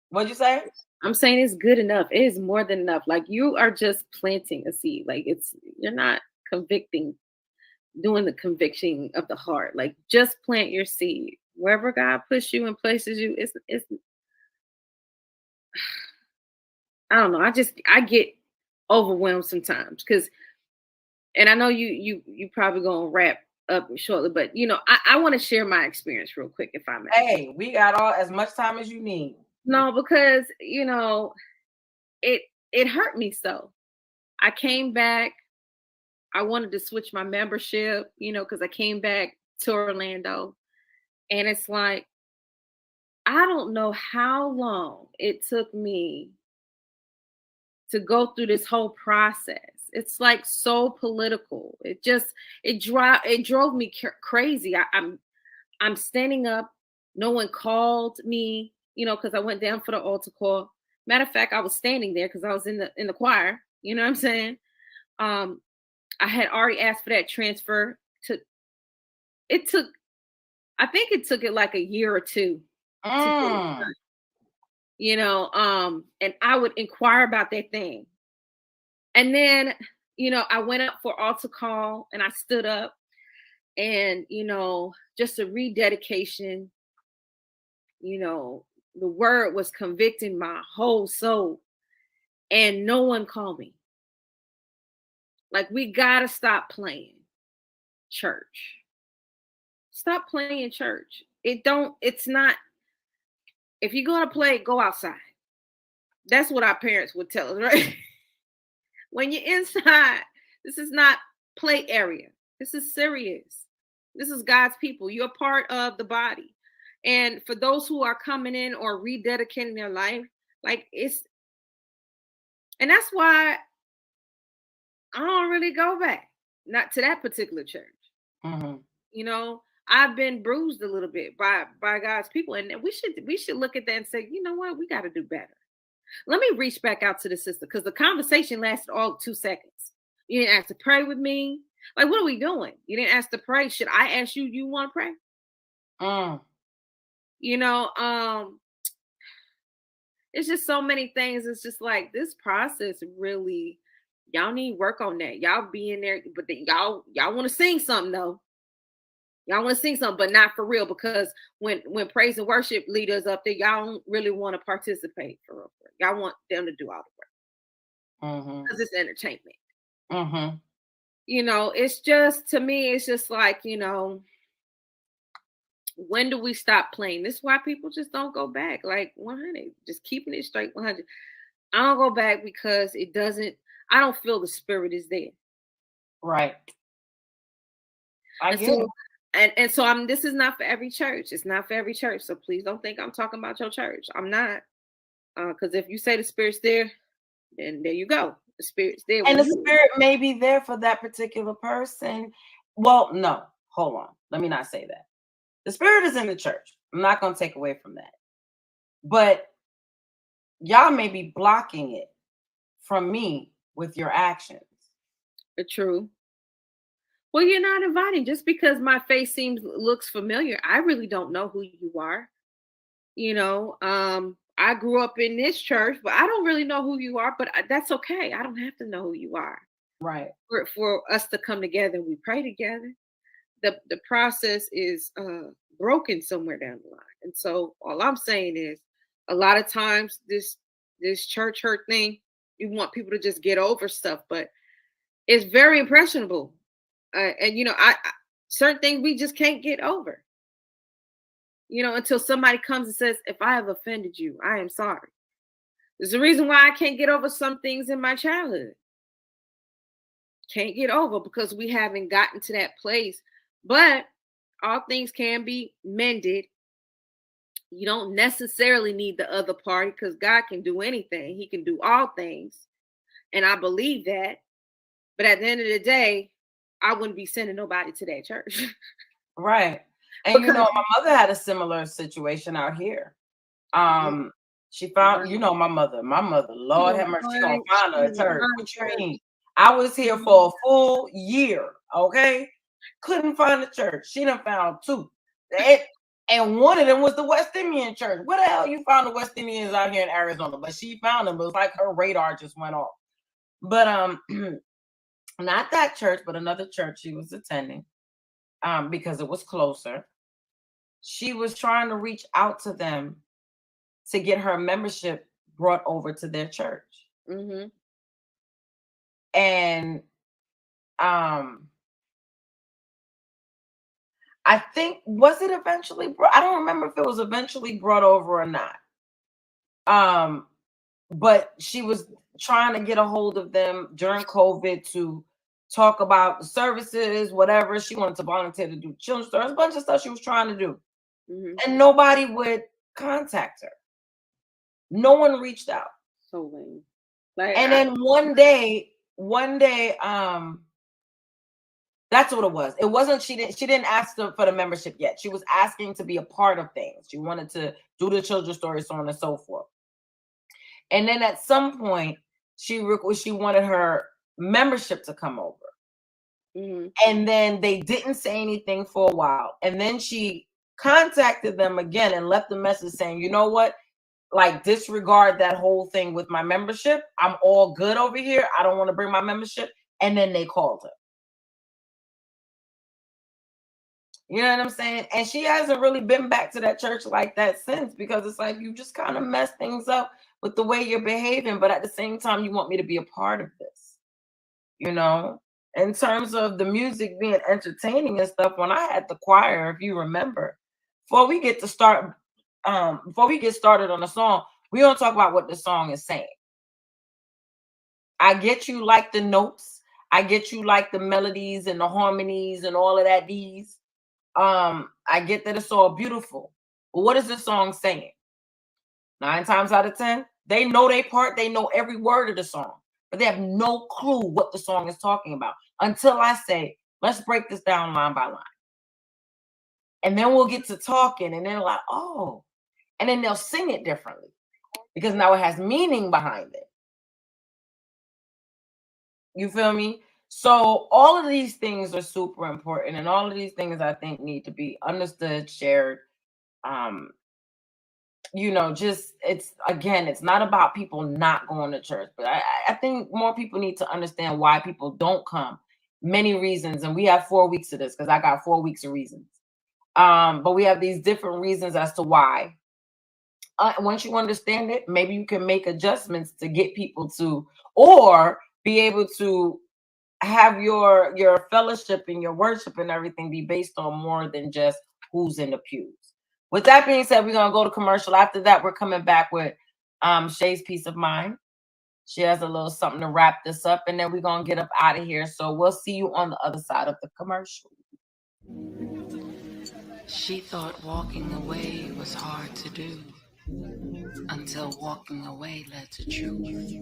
What'd you say? I'm saying it's good enough. It is more than enough. Like, you are just planting a seed. Like, you're not doing the conviction of the heart. Like, just plant your seed. Wherever God puts you and places you, it's I don't know. I get overwhelmed sometimes and I know you probably gonna wrap up shortly, but you know, I want to share my experience real quick, if I may. Hey, we got as much time as you need. No, because you know, it hurt me so. I came back. I wanted to switch my membership, you know, because I came back to Orlando, and it's like, I don't know how long it took me to go through this whole process. It's like so political. It drove me crazy. I'm standing up. No one called me, you know, because I went down for the altar call. Matter of fact, I was standing there because I was in the choir. You know what I'm saying? I had already asked for that transfer. I think it took it like a year or two. You know, and I would inquire about that thing. And then, you know, I went up for altar call and I stood up, and, you know, just a rededication, you know, the word was convicting my whole soul, and no one called me. Like, we gotta stop playing church. Stop playing church. It's not, if you're gonna play, go outside. That's what our parents would tell us, right? When you're inside, this is not play area. This is serious. This is God's people. You're part of the body. And for those who are coming in or rededicating their life, like, and that's why I don't really go back. not to that particular church. Mm-hmm. You know, I've been bruised a little bit by God's people, and we should look at that and say, you know what, we got to do better. Let me reach back out to the sister because the conversation lasted all 2 seconds. You didn't ask to pray with me. Like, what are we doing? You didn't ask to pray. Should I ask you? You want to pray? You know, it's just so many things. It's just like this process really, y'all need work on that. Y'all be in there, but then y'all want to sing something though. Y'all want to sing something, but not for real, because when praise and worship leaders up there, y'all don't really want to participate for real. Y'all want them to do all the work because it's entertainment. You know, it's just, to me, it's just like, you know, when do we stop playing? This is why people just don't go back. Like 100, just keeping it straight 100. I don't go back because it doesn't. I don't feel the spirit is there. Right. I get it. And so this is not for every church. It's not for every church. So please don't think I'm talking about your church. I'm not. Because if you say the spirit's there, then there you go. The spirit's there. And the spirit may be there for that particular person. Well, no, hold on. Let me not say that. The spirit is in the church. I'm not going to take away from that. But y'all may be blocking it from me with your actions. True. Well, you're not inviting. Just because my face looks familiar, I really don't know who you are. You know, I grew up in this church, but I don't really know who you are. But that's okay. I don't have to know who you are. Right. For us to come together and we pray together. The process is broken somewhere down the line. And so all I'm saying is, a lot of times this church hurt thing, you want people to just get over stuff, but it's very impressionable. And you know, I certain things we just can't get over. You know, until somebody comes and says, if I have offended you, I am sorry. There's a reason why I can't get over some things in my childhood. Can't get over because we haven't gotten to that place. But all things can be mended. You don't necessarily need the other party because God can do anything. He can do all things. And I believe that. But at the end of the day, I wouldn't be sending nobody to that church. Right. And because, you know, my mother had a similar situation out here. She found, you know, my mother, Lord have mercy, she gonna find her a church. What you mean? I was here for a full year, okay? Couldn't find a church. She done found 2. And one of them was the West Indian church. Where the hell you found the West Indians out here in Arizona? But she found them. It was like her radar just went off. But not that church, but another church she was attending, because it was closer. She was trying to reach out to them to get her membership brought over to their church. And I think, was it eventually brought? I don't remember if it was eventually brought over or not. But she was trying to get a hold of them during COVID to talk about the services, whatever. She wanted to volunteer to do children's stories, a bunch of stuff she was trying to do. And nobody would contact her. No one reached out. So lame. And then one day, that's what it was. It wasn't, she didn't ask for the membership yet. She was asking to be a part of things. She wanted to do the children's stories, so on and so forth. And then at some point, she wanted her membership to come over. And then they didn't say anything for a while. And then she contacted them again and left a message saying, you know what? Like, disregard that whole thing with my membership. I'm all good over here. I don't want to bring my membership. And then they called her. You know what I'm saying? And she hasn't really been back to that church like that since, because it's like, you just kind of mess things up with the way you're behaving. But at the same time, you want me to be a part of this, you know? In terms of the music being entertaining and stuff, when I had the choir, if you remember, before we get started on the song, we don't talk about what the song is saying. I get you like the notes. I get you like the melodies and the harmonies and all of that. I get that it's all beautiful. But what is the song saying? 9 times out of 10, they know their part. They know every word of the song. but they have no clue what the song is talking about until I say, let's break this down line by line. And then we'll get to talking, and then they're like, oh, and then they'll sing it differently because now it has meaning behind it. You feel me? So all of these things are super important, and all of these things I think need to be understood, shared. Just it's not about people not going to church, but I think more people need to understand why people don't come. Many reasons, and we have 4 weeks of this because I got 4 weeks of reasons. But we have these different reasons as to why. Once you understand it, maybe you can make adjustments to get people to, or be able to have your fellowship and your worship and everything be based on more than just who's in the pews. With that being said, we're gonna go to commercial. After that, we're coming back with Shey's Peace of Mind. She has a little something to wrap this up, and then we're gonna get up out of here. So we'll see you on the other side of the commercial. She thought walking away was hard to do until walking away led to truth.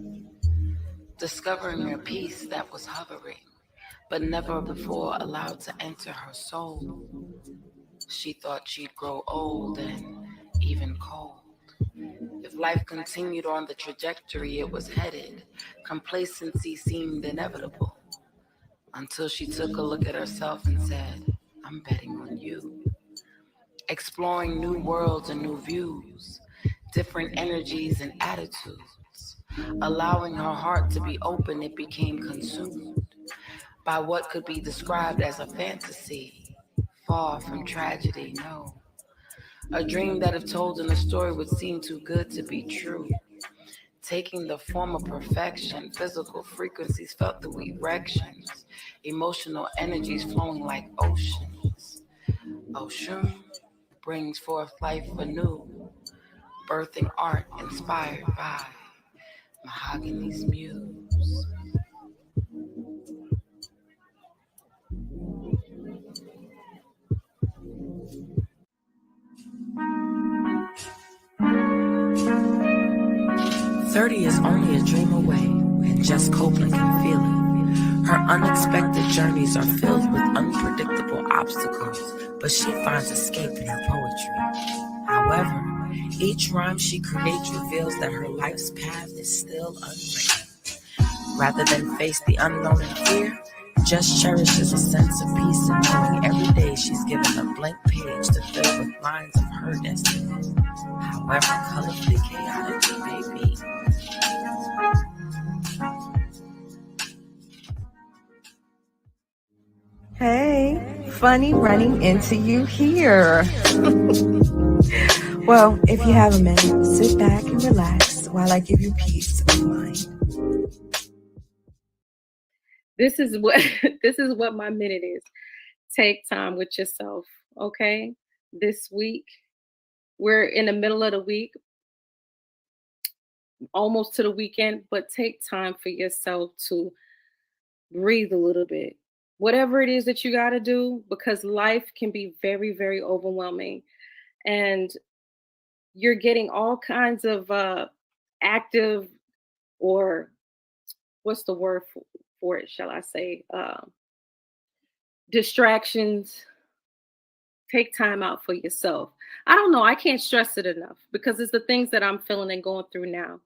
Discovering a peace that was hovering, but never before allowed to enter her soul. She thought she'd grow old and even cold. If life continued on the trajectory it was headed, complacency seemed inevitable. Until she took a look at herself and said, I'm betting on you. Exploring new worlds and new views, different energies and attitudes. Allowing her heart to be open, it became consumed by what could be described as a fantasy, far from tragedy, no. A dream that if told in a story would seem too good to be true. Taking the form of perfection, physical frequencies felt the erections, emotional energies flowing like oceans. Ocean brings forth life anew, birthing art inspired by Mahogany's muse. "30 is only a dream away, and Jess Copeland can feel it. Her unexpected journeys are filled with unpredictable obstacles, but she finds escape in her poetry. However, each rhyme she creates reveals that her life's path is still unwritten. Rather than face the unknown in fear, Jess cherishes a sense of peace in knowing every day she's given a blank page to fill with lines of her destiny, however colorfully chaotic it may be." Hey, funny running into you here. Well, if you have a minute, sit back and relax while I give you peace of mind. This is what my minute is. Take time with yourself, okay? This week, we're in the middle of the week, almost to the weekend, but take time for yourself to breathe a little bit. Whatever it is that you got to do, because life can be very, very overwhelming. And you're getting all kinds of active, or what's the word for it, shall I say, distractions. Take time out for yourself. I don't know. I can't stress it enough because it's the things that I'm feeling and going through now.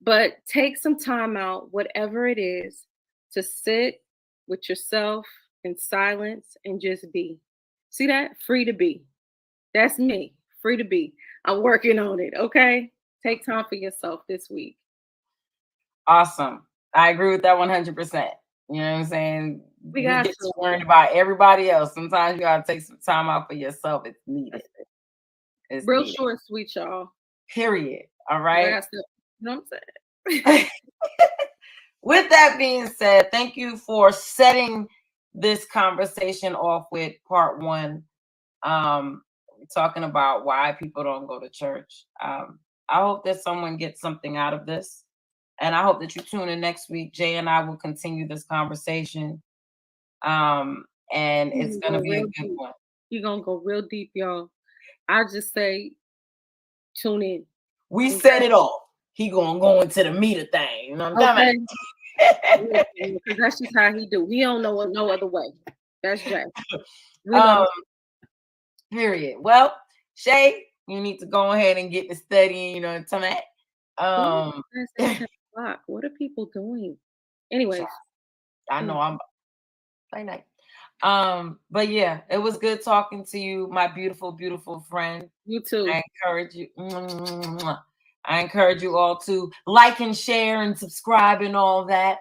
But take some time out, whatever it is, to sit with yourself in silence and just be. See that? Free to be. That's me. Free to be. I'm working on it. Okay. Take time for yourself this week. Awesome. I agree with that 100%. You know what I'm saying? We got get to worrying about everybody else. Sometimes you gotta take some time out for yourself. It's needed. It's real needed. short, sweet, y'all. Period. All right. You know what I'm saying? With that being said, thank you for setting this conversation off with part one. Talking about why people don't go to church. I hope that someone gets something out of this. And I hope that you tune in next week. Jay and I will continue this conversation. And it's going to be a good one. You're going to go real deep, y'all. I just say, tune in. We set it off. He going to go into the meat of things. You know what I'm talking Because that's just how he do. He don't know no other way. That's Jay. Period. Well, Shey, you need to go ahead and get to studying, you know, tonight. What are people doing? Anyways. I know I'm night night. But yeah, it was good talking to you, my beautiful, beautiful friend. You too. I encourage you all to like and share and subscribe and all that.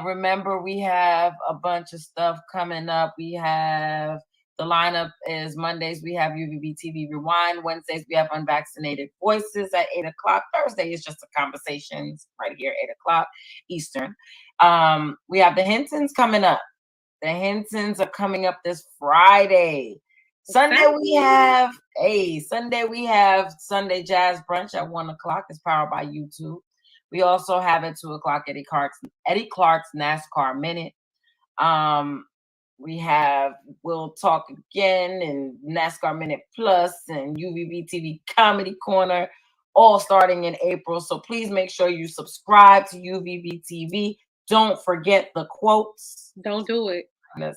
Remember, we have a bunch of stuff coming up. We have the lineup is Mondays, we have UVVTV Rewind. Wednesdays, we have Unvaccinated Voices at 8 o'clock. Thursday is Justa Conversations right here, 8 o'clock Eastern. We have the Hintons coming up. The Hintons are coming up this Friday. Sunday we have Sunday Jazz Brunch at 1 o'clock. It's powered by YouTube. We also have at 2 o'clock Eddie Clark's NASCAR Minute. We have We'll Talk Again and NASCAR Minute Plus and UVVTV Comedy Corner, all starting in April. So please make sure you subscribe to UVVTV. Don't forget the quotes. Don't do it. And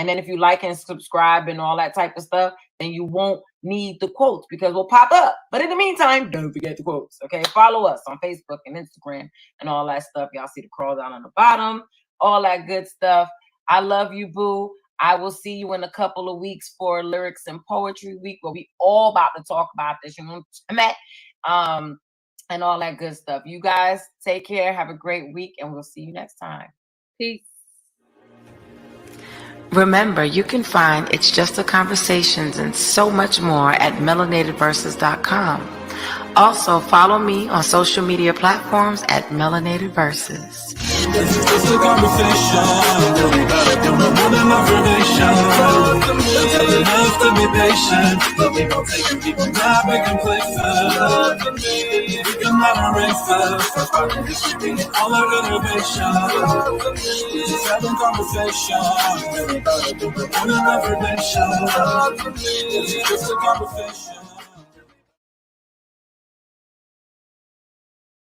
then if you like and subscribe and all that type of stuff, then you won't need the quotes because we'll pop up. But in the meantime, don't forget the quotes. Okay, follow us on Facebook and Instagram and all that stuff. Y'all see the crawl down on the bottom, all that good stuff. I love you, boo. I will see you in a couple of weeks for Lyrics and Poetry Week, where we all about to talk about this, you know, and all that good stuff. You guys take care. Have a great week, and we'll see you next time. Peace. Remember, you can find It's Justa Conversations and so much more at melanatedverses.com. Also, follow me on social media platforms at Melanated Verses. This is just a conversation. Really better do no more than observation. That's enough to be patient. But we gon' take and keep them not making places. We can moderate fast. That's why we're distributing all our innovation. We're just having conversation. Really better do no more than observation. This is just a conversation.